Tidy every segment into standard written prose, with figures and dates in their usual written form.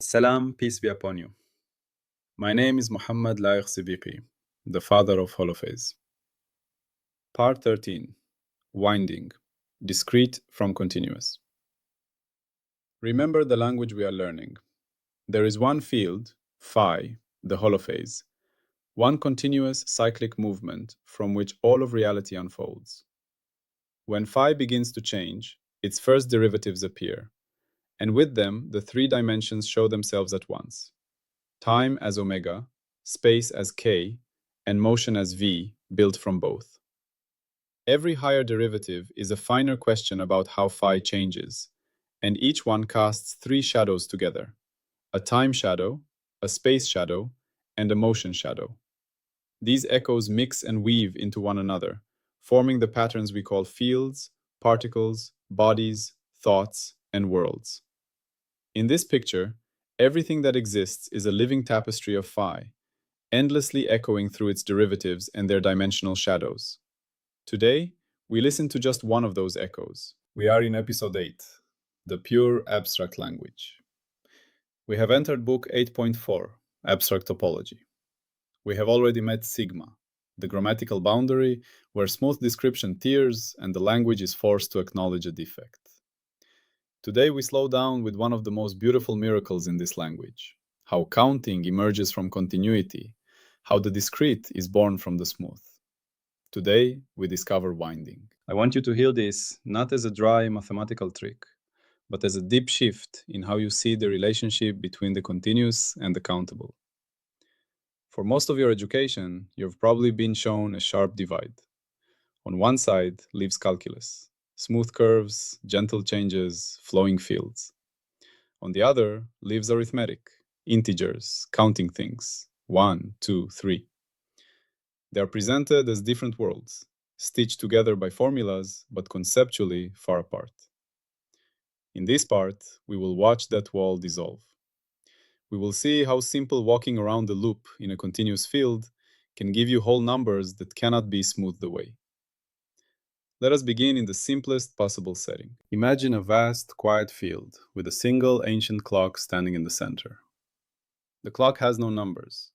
Salam, peace be upon you. My name is Mohammed Layiq Sediqi, the father of Holophase. Part 13. Winding. Discrete from continuous. Remember the language we are learning. There is one field, phi, the holophase, one continuous cyclic movement from which all of reality unfolds. When phi begins to change, its first derivatives appear, and with them the three dimensions show themselves at once. Time as omega, space as k, and motion as v, built from both. Every higher derivative is a finer question about how phi changes, and each one casts three shadows together: a time shadow, a space shadow, and a motion shadow. These echoes mix and weave into one another, forming the patterns we call fields, particles, bodies, thoughts, and worlds. In this picture, everything that exists is a living tapestry of phi, endlessly echoing through its derivatives and their dimensional shadows. Today, we listen to just one of those echoes. We are in Episode 8, the pure abstract language. We have entered Book 8.4, Abstract Topology. We have already met sigma, the grammatical boundary where smooth description tears and the language is forced to acknowledge a defect. Today we slow down with one of the most beautiful miracles in this language: how counting emerges from continuity, how the discrete is born from the smooth. Today we discover winding. I want you to hear this not as a dry mathematical trick, but as a deep shift in how you see the relationship between the continuous and the countable. For most of your education, you've probably been shown a sharp divide. On one side lives calculus, smooth curves, gentle changes, flowing fields. On the other lives arithmetic, integers, counting things, 1, 2, 3. They are presented as different worlds, stitched together by formulas, but conceptually far apart. In this part, we will watch that wall dissolve. We will see how simple walking around the loop in a continuous field can give you whole numbers that cannot be smoothed away. Let us begin in the simplest possible setting. Imagine a vast, quiet field with a single ancient clock standing in the center. The clock has no numbers,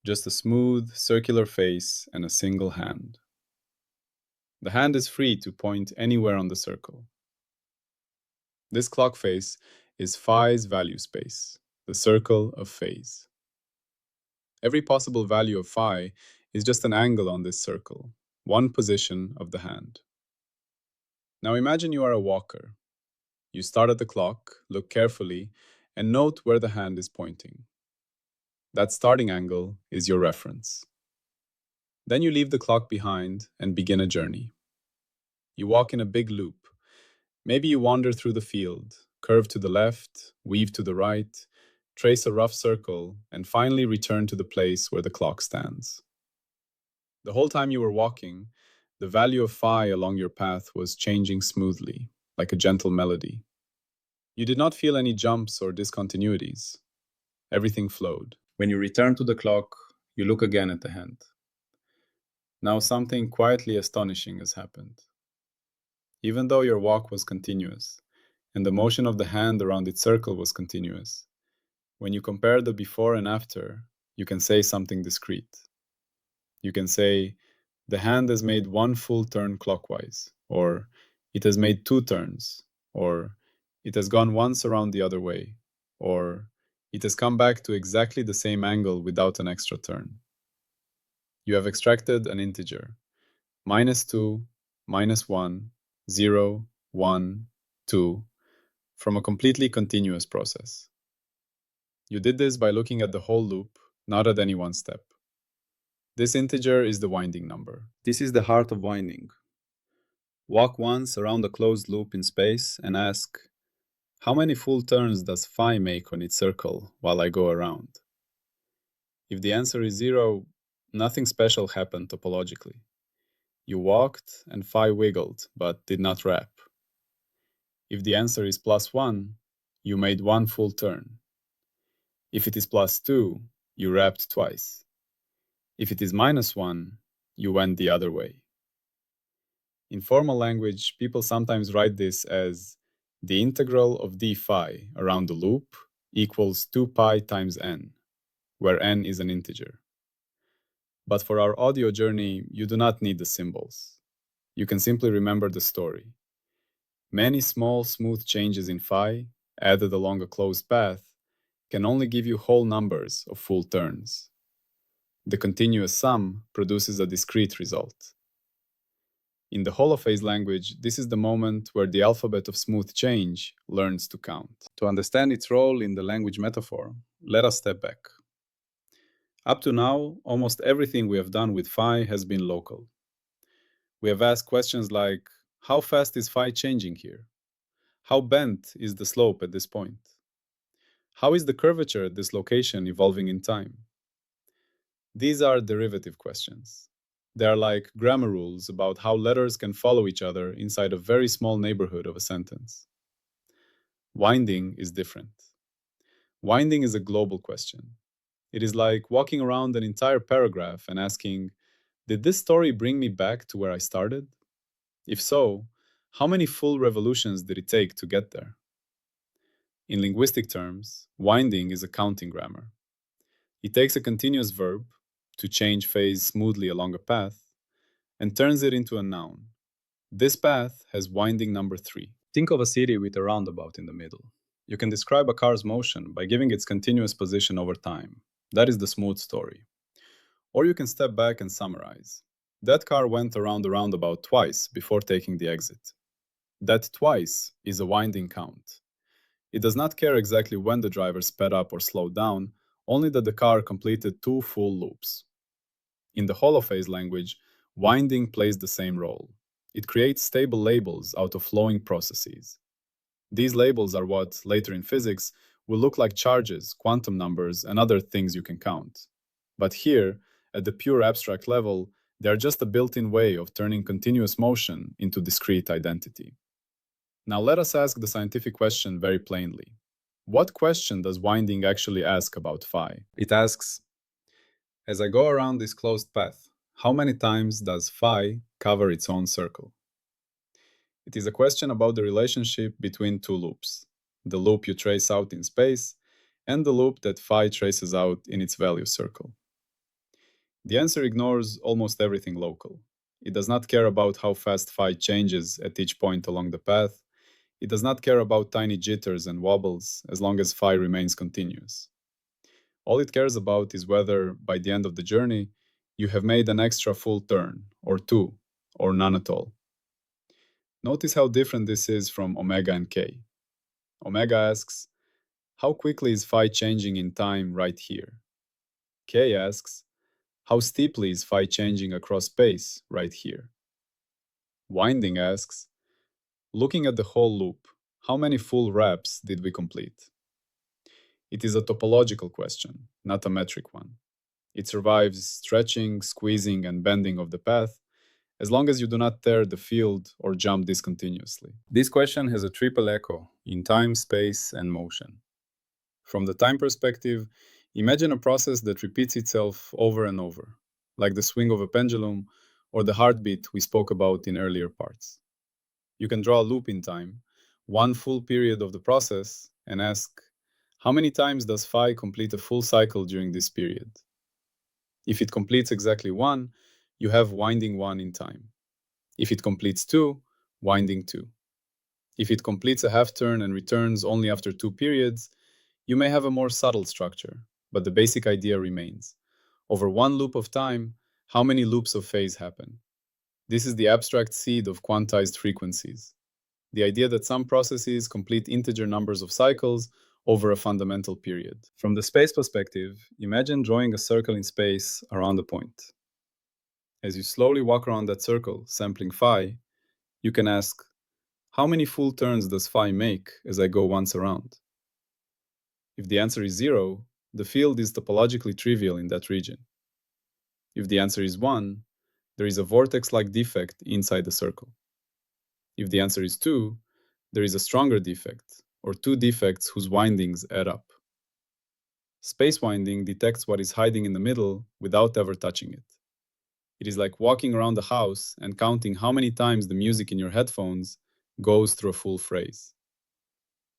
just a smooth, circular face and a single hand. The hand is free to point anywhere on the circle. This clock face is phi's value space, the circle of phase. Every possible value of phi is just an angle on this circle, one position of the hand. Now imagine you are a walker. You start at the clock, look carefully, and note where the hand is pointing. That starting angle is your reference. Then you leave the clock behind and begin a journey. You walk in a big loop. Maybe you wander through the field, curve to the left, weave to the right, trace a rough circle, and finally return to the place where the clock stands. The whole time you were walking, the value of phi along your path was changing smoothly, like a gentle melody. You did not feel any jumps or discontinuities. Everything flowed. When you return to the clock, you look again at the hand. Now something quietly astonishing has happened. Even though your walk was continuous, and the motion of the hand around its circle was continuous, when you compare the before and after, you can say something discrete. You can say, the hand has made one full turn clockwise, or it has made 2 turns, or it has gone once around the other way, or it has come back to exactly the same angle without an extra turn. You have extracted an integer, -2, -1, 0, 1, 2, from a completely continuous process. You did this by looking at the whole loop, not at any one step. This integer is the winding number. This is the heart of winding. Walk once around a closed loop in space and ask, how many full turns does phi make on its circle while I go around? If the answer is 0, nothing special happened topologically. You walked and phi wiggled, but did not wrap. If the answer is +1, you made 1 full turn. If it is +2, you wrapped twice. If it is -1, you went the other way. In formal language, people sometimes write this as the integral of d phi around the loop equals 2 pi times n, where n is an integer. But for our audio journey, you do not need the symbols. You can simply remember the story. Many small, smooth changes in phi, added along a closed path, can only give you whole numbers of full turns. The continuous sum produces a discrete result. In the holophase language, this is the moment where the alphabet of smooth change learns to count. To understand its role in the language metaphor, let us step back. Up to now, almost everything we have done with phi has been local. We have asked questions like, how fast is phi changing here? How bent is the slope at this point? How is the curvature at this location evolving in time? These are derivative questions. They are like grammar rules about how letters can follow each other inside a very small neighborhood of a sentence. Winding is different. Winding is a global question. It is like walking around an entire paragraph and asking, did this story bring me back to where I started? If so, how many full revolutions did it take to get there? In linguistic terms, winding is a counting grammar. It takes a continuous verb, to change phase smoothly along a path, and turns it into a noun. This path has winding number 3. Think of a city with a roundabout in the middle. You can describe a car's motion by giving its continuous position over time. That is the smooth story. Or you can step back and summarize. That car went around the roundabout twice before taking the exit. That twice is a winding count. It does not care exactly when the driver sped up or slowed down, only that the car completed 2 full loops. In the holophase language, winding plays the same role. It creates stable labels out of flowing processes. These labels are what, later in physics, will look like charges, quantum numbers, and other things you can count. But here, at the pure abstract level, they are just a built-in way of turning continuous motion into discrete identity. Now let us ask the scientific question very plainly. What question does winding actually ask about phi? It asks, as I go around this closed path, how many times does phi cover its own circle? It is a question about the relationship between two loops, the loop you trace out in space and the loop that phi traces out in its value circle. The answer ignores almost everything local. It does not care about how fast phi changes at each point along the path. It does not care about tiny jitters and wobbles as long as phi remains continuous. All it cares about is whether, by the end of the journey, you have made an extra full turn, or 2, or none at all. Notice how different this is from omega and k. Omega asks, how quickly is phi changing in time right here? K asks, how steeply is phi changing across space right here? Winding asks, looking at the whole loop, how many full wraps did we complete? It is a topological question, not a metric one. It survives stretching, squeezing, and bending of the path, as long as you do not tear the field or jump discontinuously. This question has a triple echo in time, space, and motion. From the time perspective, imagine a process that repeats itself over and over, like the swing of a pendulum or the heartbeat we spoke about in earlier parts. You can draw a loop in time, one full period of the process, and ask, how many times does phi complete a full cycle during this period? If it completes exactly 1, you have winding 1 in time. If it completes 2, winding 2. If it completes a half turn and returns only after 2 periods, you may have a more subtle structure, but the basic idea remains. Over one loop of time, how many loops of phase happen? This is the abstract seed of quantized frequencies. The idea that some processes complete integer numbers of cycles over a fundamental period. From the space perspective, imagine drawing a circle in space around a point. As you slowly walk around that circle, sampling phi, you can ask, how many full turns does phi make as I go once around? If the answer is 0, the field is topologically trivial in that region. If the answer is 1, there is a vortex-like defect inside the circle. If the answer is 2, there is a stronger defect, or 2 defects whose windings add up. Space winding detects what is hiding in the middle without ever touching it. It is like walking around the house and counting how many times the music in your headphones goes through a full phrase.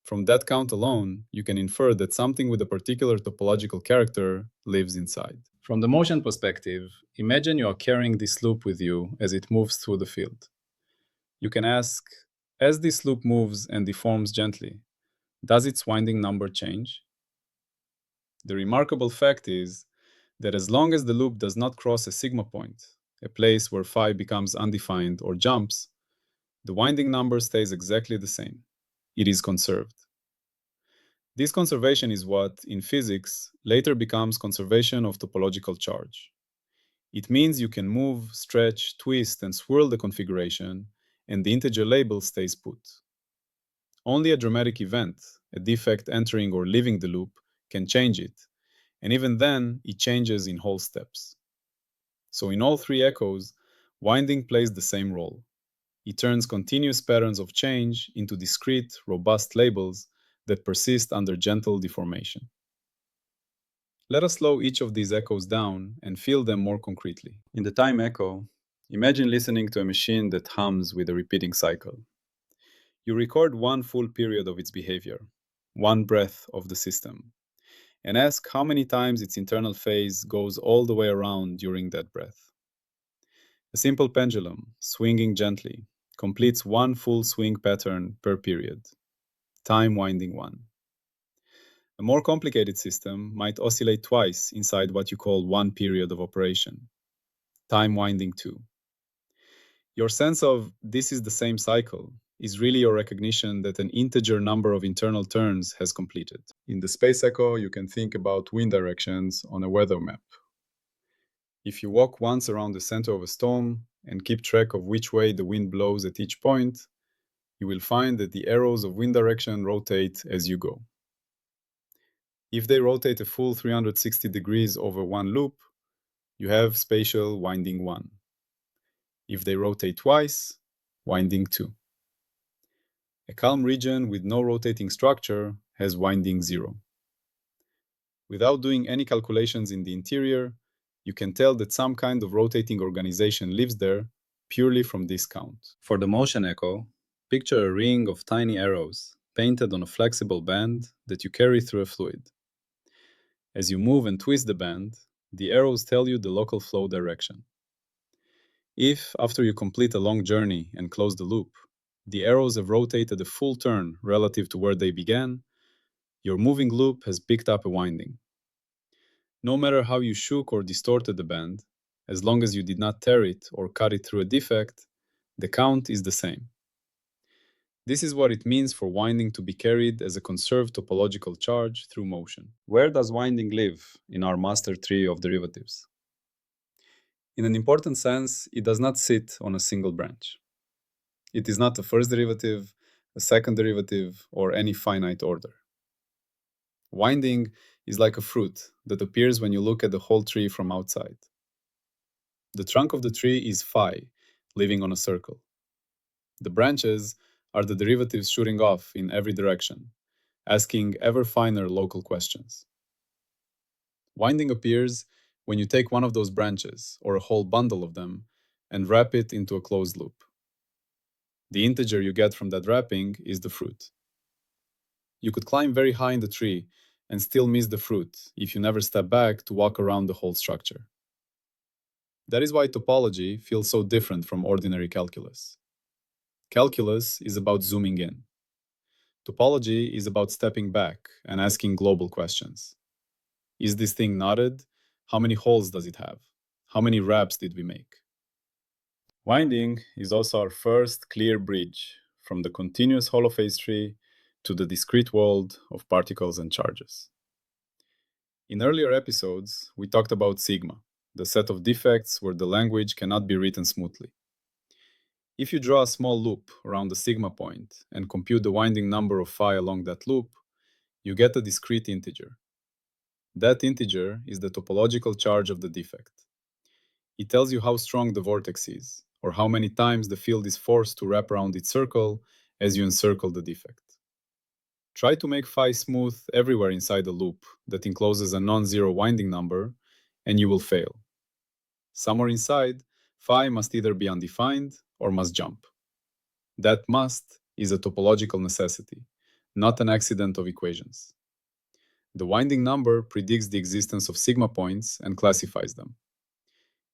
From that count alone, you can infer that something with a particular topological character lives inside. From the motion perspective, imagine you are carrying this loop with you as it moves through the field. You can ask, as this loop moves and deforms gently, does its winding number change? The remarkable fact is that as long as the loop does not cross a sigma point, a place where phi becomes undefined or jumps, the winding number stays exactly the same. It is conserved. This conservation is what, in physics, later becomes conservation of topological charge. It means you can move, stretch, twist, and swirl the configuration, and the integer label stays put. Only a dramatic event, a defect entering or leaving the loop, can change it, and even then, it changes in whole steps. So in all three echoes, winding plays the same role. It turns continuous patterns of change into discrete, robust labels that persist under gentle deformation. Let us slow each of these echoes down and feel them more concretely. In the time echo, imagine listening to a machine that hums with a repeating cycle. You record one full period of its behavior, one breath of the system, and ask how many times its internal phase goes all the way around during that breath. A simple pendulum, swinging gently, completes one full swing pattern per period, time winding 1. A more complicated system might oscillate twice inside what you call one period of operation, time winding 2. Your sense of this is the same cycle is really your recognition that an integer number of internal turns has completed. In the space echo, you can think about wind directions on a weather map. If you walk once around the center of a storm and keep track of which way the wind blows at each point, you will find that the arrows of wind direction rotate as you go. If they rotate a full 360 degrees over one loop, you have spatial winding 1. If they rotate twice, winding 2. A calm region with no rotating structure has winding 0. Without doing any calculations in the interior, you can tell that some kind of rotating organization lives there purely from this count. For the motion echo, picture a ring of tiny arrows painted on a flexible band that you carry through a fluid. As you move and twist the band, the arrows tell you the local flow direction. If, after you complete a long journey and close the loop, the arrows have rotated a full turn relative to where they began, your moving loop has picked up a winding. No matter how you shook or distorted the band, as long as you did not tear it or cut it through a defect, the count is the same. This is what it means for winding to be carried as a conserved topological charge through motion. Where does winding live in our master tree of derivatives? In an important sense, it does not sit on a single branch. It is not a first derivative, a second derivative, or any finite order. Winding is like a fruit that appears when you look at the whole tree from outside. The trunk of the tree is phi, living on a circle. The branches are the derivatives shooting off in every direction, asking ever finer local questions. Winding appears when you take one of those branches, or a whole bundle of them, and wrap it into a closed loop. The integer you get from that wrapping is the fruit. You could climb very high in the tree and still miss the fruit if you never step back to walk around the whole structure. That is why topology feels so different from ordinary calculus. Calculus is about zooming in. Topology is about stepping back and asking global questions. Is this thing knotted? How many holes does it have? How many wraps did we make? Winding is also our first clear bridge from the continuous holophase tree to the discrete world of particles and charges. In earlier episodes, we talked about sigma, the set of defects where the language cannot be written smoothly. If you draw a small loop around the sigma point and compute the winding number of phi along that loop, you get a discrete integer. That integer is the topological charge of the defect. It tells you how strong the vortex is, or how many times the field is forced to wrap around its circle as you encircle the defect. Try to make phi smooth everywhere inside the loop that encloses a non-zero winding number, and you will fail. Somewhere inside, phi must either be undefined or must jump. That must is a topological necessity, not an accident of equations. The winding number predicts the existence of sigma points and classifies them.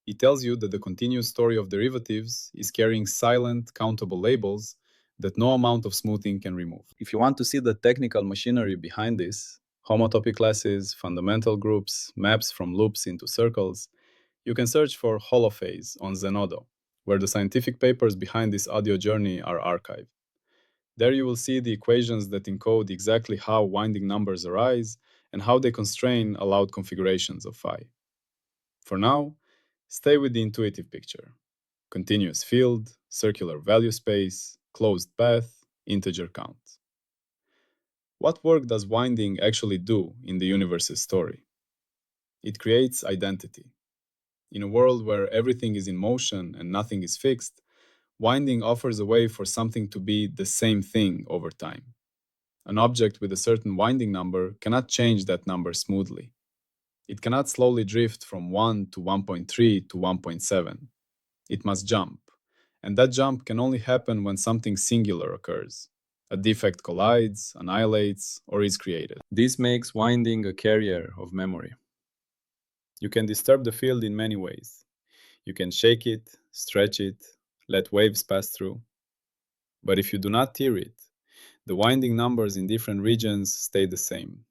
It tells you that the continuous story of derivatives is carrying silent, countable labels that no amount of smoothing can remove. If you want to see the technical machinery behind this, homotopy classes, fundamental groups, maps from loops into circles, you can search for Holophase on Zenodo, where the scientific papers behind this audio journey are archived. There you will see the equations that encode exactly how winding numbers arise and how they constrain allowed configurations of phi. For now, stay with the intuitive picture. Continuous field, circular value space, closed path, integer count. What work does winding actually do in the universe's story? It creates identity. In a world where everything is in motion and nothing is fixed, winding offers a way for something to be the same thing over time. An object with a certain winding number cannot change that number smoothly. It cannot slowly drift from 1 to 1.3 to 1.7. It must jump, and that jump can only happen when something singular occurs. A defect collides, annihilates, or is created. This makes winding a carrier of memory. You can disturb the field in many ways. You can shake it, stretch it, let waves pass through. But if you do not tear it, the winding numbers in different regions stay the same.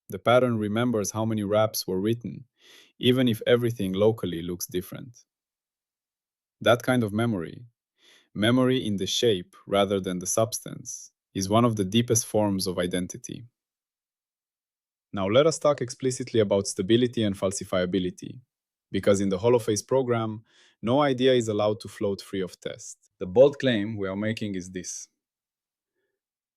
The pattern remembers how many wraps were written, even if everything locally looks different. That kind of memory, memory in the shape rather than the substance, is one of the deepest forms of identity. Now let us talk explicitly about stability and falsifiability, because in the Holophase program, no idea is allowed to float free of test. The bold claim we are making is this.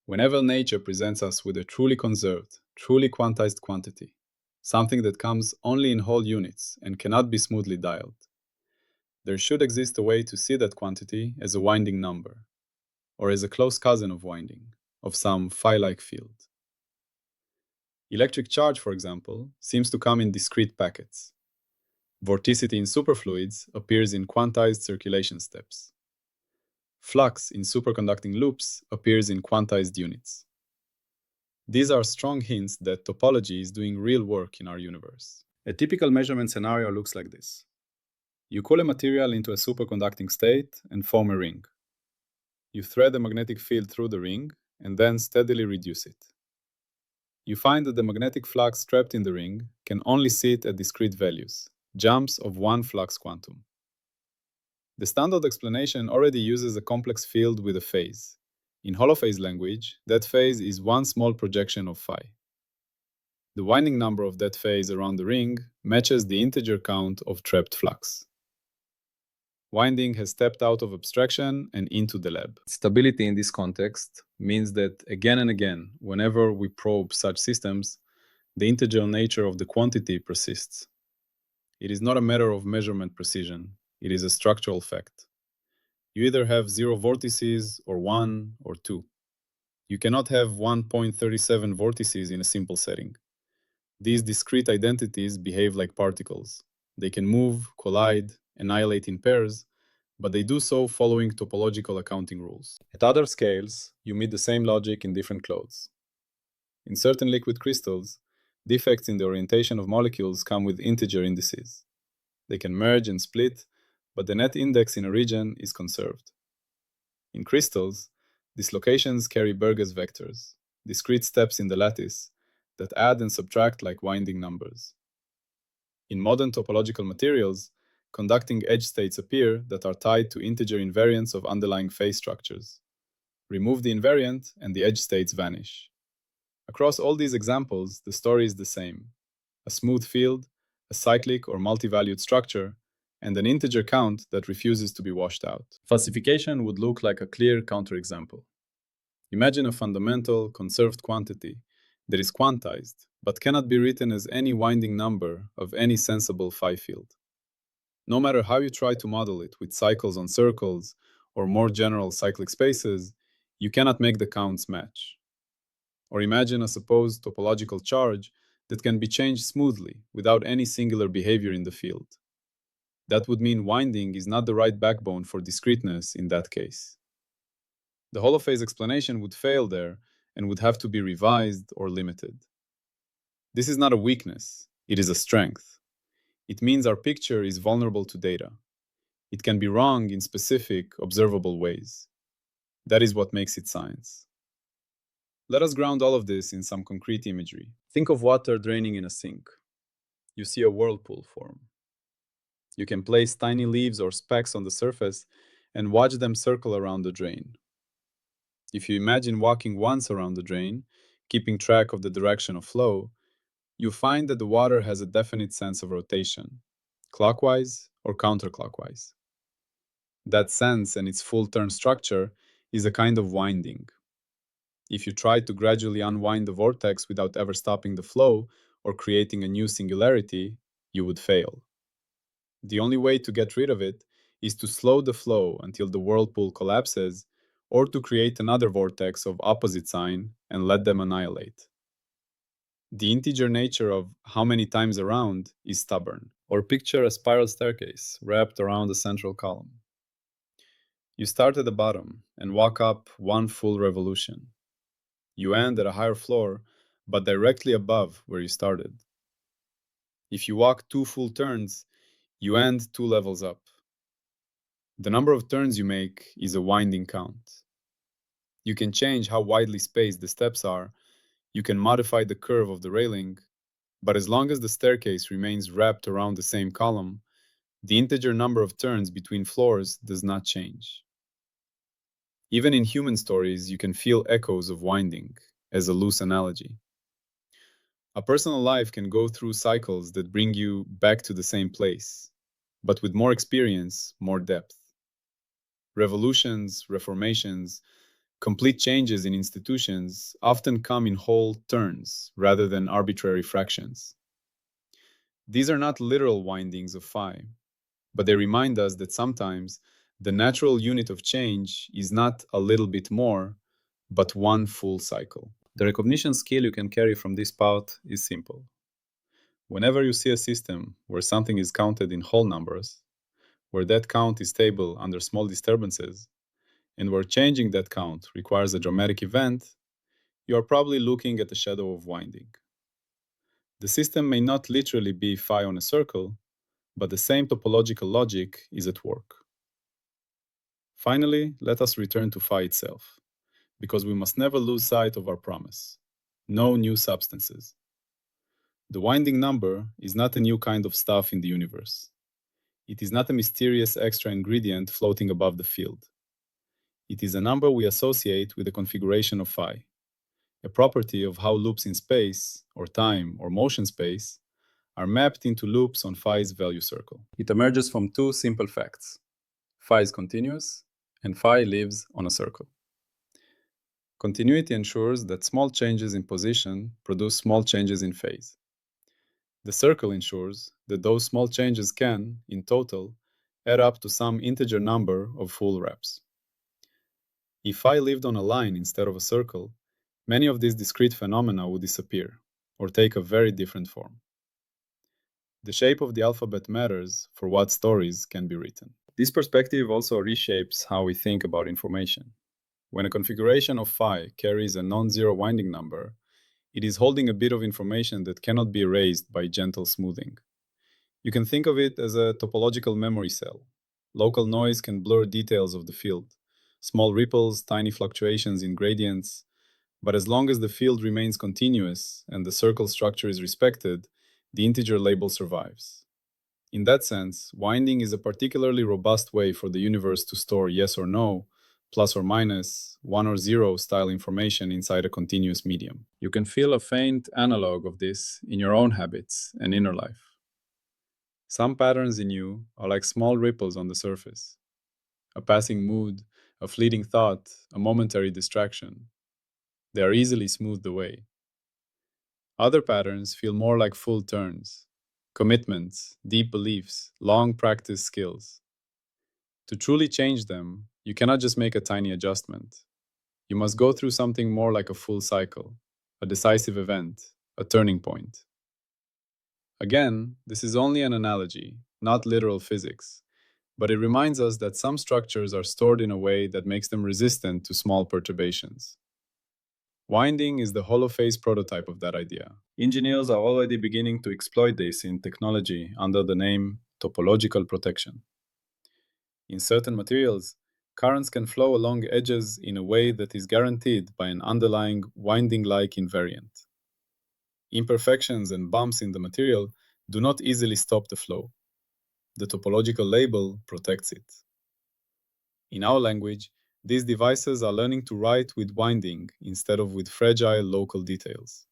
Whenever nature presents us with a truly conserved, truly quantized quantity, something that comes only in whole units and cannot be smoothly dialed, there should exist a way to see that quantity as a winding number, or as a close cousin of winding, of some phi-like field. Electric charge, for example, seems to come in discrete packets. Vorticity in superfluids appears in quantized circulation steps. Flux in superconducting loops appears in quantized units. These are strong hints that topology is doing real work in our universe. A typical measurement scenario looks like this. You cool a material into a superconducting state and form a ring. You thread a magnetic field through the ring and then steadily reduce it. You find that the magnetic flux trapped in the ring can only sit at discrete values, jumps of one flux quantum. The standard explanation already uses a complex field with a phase. In holophase language, that phase is one small projection of phi. The winding number of that phase around the ring matches the integer count of trapped flux. Winding has stepped out of abstraction and into the lab. Stability in this context means that again and again, whenever we probe such systems, the integer nature of the quantity persists. It is not a matter of measurement precision. It is a structural fact. You either have 0 vortices or 1 or 2. You cannot have 1.37 vortices in a simple setting. These discrete identities behave like particles. They can move, collide, annihilate in pairs, but they do so following topological accounting rules. At other scales, you meet the same logic in different clothes. In certain liquid crystals, defects in the orientation of molecules come with integer indices. They can merge and split, but the net index in a region is conserved. In crystals, dislocations carry Burgers vectors, discrete steps in the lattice, that add and subtract like winding numbers. In modern topological materials, conducting edge states appear that are tied to integer invariants of underlying phase structures. Remove the invariant, and the edge states vanish. Across all these examples, the story is the same. A smooth field, a cyclic or multi-valued structure, and an integer count that refuses to be washed out. Falsification would look like a clear counterexample. Imagine a fundamental, conserved quantity that is quantized, but cannot be written as any winding number of any sensible phi field. No matter how you try to model it with cycles on circles or more general cyclic spaces, you cannot make the counts match. Or imagine a supposed topological charge that can be changed smoothly without any singular behavior in the field. That would mean winding is not the right backbone for discreteness in that case. The holophase explanation would fail there, and would have to be revised or limited. This is not a weakness, it is a strength. It means our picture is vulnerable to data. It can be wrong in specific, observable ways. That is what makes it science. Let us ground all of this in some concrete imagery. Think of water draining in a sink. You see a whirlpool form. You can place tiny leaves or specks on the surface and watch them circle around the drain. If you imagine walking once around the drain, keeping track of the direction of flow, you find that the water has a definite sense of rotation, clockwise or counterclockwise. That sense and its full turn structure is a kind of winding. If you try to gradually unwind the vortex without ever stopping the flow or creating a new singularity, you would fail. The only way to get rid of it is to slow the flow until the whirlpool collapses, or to create another vortex of opposite sign and let them annihilate. The integer nature of how many times around is stubborn. Or picture a spiral staircase wrapped around a central column. You start at the bottom and walk up one full revolution. You end at a higher floor, but directly above where you started. If you walk 2 full turns, you end 2 levels up. The number of turns you make is a winding count. You can change how widely spaced the steps are, you can modify the curve of the railing, but as long as the staircase remains wrapped around the same column, the integer number of turns between floors does not change. Even in human stories, you can feel echoes of winding, as a loose analogy. A personal life can go through cycles that bring you back to the same place, but with more experience, more depth. Revolutions, reformations, complete changes in institutions often come in whole turns rather than arbitrary fractions. These are not literal windings of phi, but they remind us that sometimes the natural unit of change is not a little bit more, but one full cycle. The recognition skill you can carry from this part is simple. Whenever you see a system where something is counted in whole numbers, where that count is stable under small disturbances, and where changing that count requires a dramatic event, you are probably looking at the shadow of winding. The system may not literally be phi on a circle, but the same topological logic is at work. Finally, let us return to phi itself, because we must never lose sight of our promise. No new substances. The winding number is not a new kind of stuff in the universe. It is not a mysterious extra ingredient floating above the field. It is a number we associate with the configuration of phi, a property of how loops in space, or time, or motion space are mapped into loops on phi's value circle. It emerges from 2 simple facts. Phi is continuous, and phi lives on a circle. Continuity ensures that small changes in position produce small changes in phase. The circle ensures that those small changes can, in total, add up to some integer number of full reps. If phi lived on a line instead of a circle, many of these discrete phenomena would disappear, or take a very different form. The shape of the alphabet matters for what stories can be written. This perspective also reshapes how we think about information. When a configuration of phi carries a non-zero winding number, it is holding a bit of information that cannot be erased by gentle smoothing. You can think of it as a topological memory cell. Local noise can blur details of the field, small ripples, tiny fluctuations in gradients, but as long as the field remains continuous and the circle structure is respected, the integer label survives. In that sense, winding is a particularly robust way for the universe to store yes or no, plus or minus, 1 or 0 style information inside a continuous medium. You can feel a faint analog of this in your own habits and inner life. Some patterns in you are like small ripples on the surface. A passing mood, a fleeting thought, a momentary distraction. They are easily smoothed away. Other patterns feel more like full turns, commitments, deep beliefs, long practice skills. To truly change them, you cannot just make a tiny adjustment. You must go through something more like a full cycle, a decisive event, a turning point. Again, this is only an analogy, not literal physics, but it reminds us that some structures are stored in a way that makes them resistant to small perturbations. Winding is the Holophase prototype of that idea. Engineers are already beginning to exploit this in technology under the name topological protection. In certain materials, currents can flow along edges in a way that is guaranteed by an underlying winding-like invariant. Imperfections and bumps in the material do not easily stop the flow. The topological label protects it. In our language, these devices are learning to write with winding instead of with fragile local details.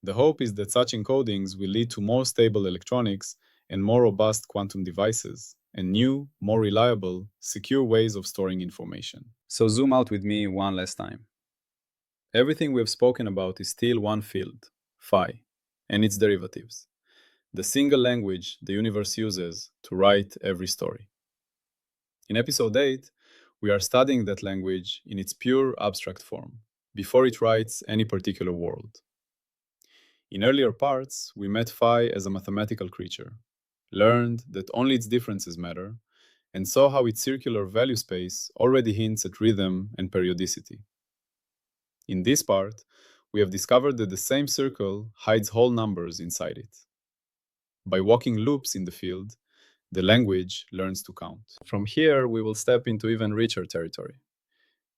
The hope is that such encodings will lead to more stable electronics and more robust quantum devices, and new, more reliable, secure ways of storing information. So zoom out with me one last time. Everything we have spoken about is still one field, phi, and its derivatives, the single language the universe uses to write every story. In Episode 8, we are studying that language in its pure abstract form, before it writes any particular world. In earlier parts, we met phi as a mathematical creature, learned that only its differences matter, and saw how its circular value space already hints at rhythm and periodicity. In this part, we have discovered that the same circle hides whole numbers inside it. By walking loops in the field, the language learns to count. From here, we will step into even richer territory.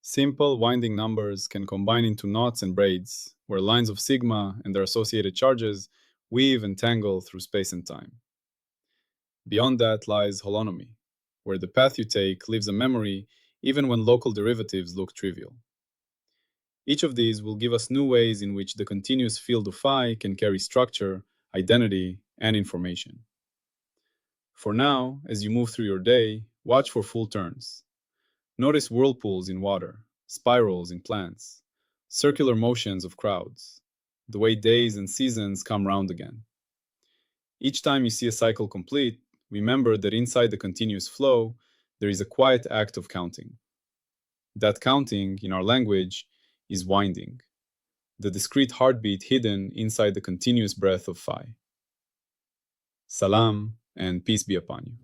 Simple winding numbers can combine into knots and braids, where lines of sigma and their associated charges weave and tangle through space and time. Beyond that lies holonomy, where the path you take leaves a memory even when local derivatives look trivial. Each of these will give us new ways in which the continuous field of phi can carry structure, identity, and information. For now, as you move through your day, watch for full turns. Notice whirlpools in water, spirals in plants, circular motions of crowds, the way days and seasons come round again. Each time you see a cycle complete, remember that inside the continuous flow, there is a quiet act of counting. That counting, in our language, is winding, the discrete heartbeat hidden inside the continuous breath of phi. Salam, and peace be upon you.